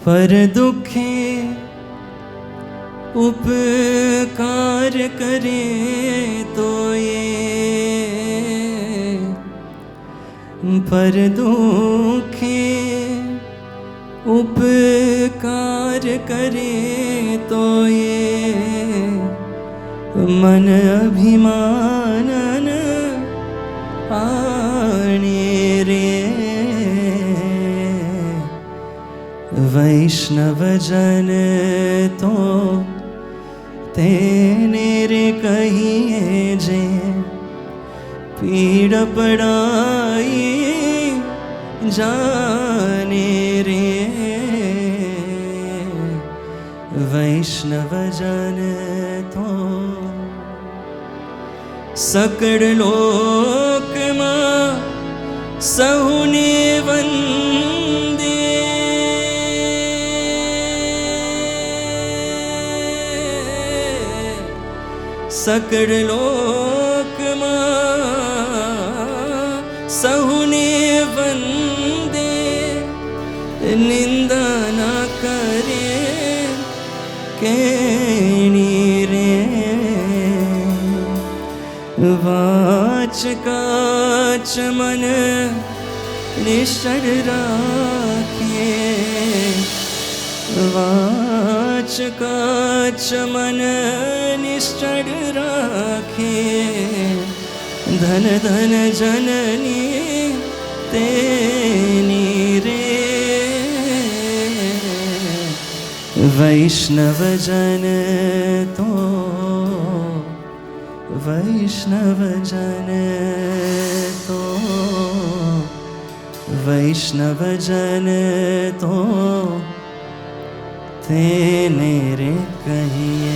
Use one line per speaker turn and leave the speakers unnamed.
पर दुखे उपकार करे तो ये, पर दुखे उपकार करे तो ये मन अभिमानन आणे रे। वैष्णवजन तो तेने रे कहिए जे, पीड़ पड़ाई जाने रे। वैष्णवजन तो सकड़ लोक मां सहुने वंदे, सकड़ लोक मां सहुने वंदे, निंदा ना करे केणी रे। वाच काच मन निश्चल राखे, वाच काच मन निश्चल राखे। धन धन जननी तेनी रे। वैष्णवजन तो, वैष्णवजन तो, वैष्णवजन तो तेने रे कहिए।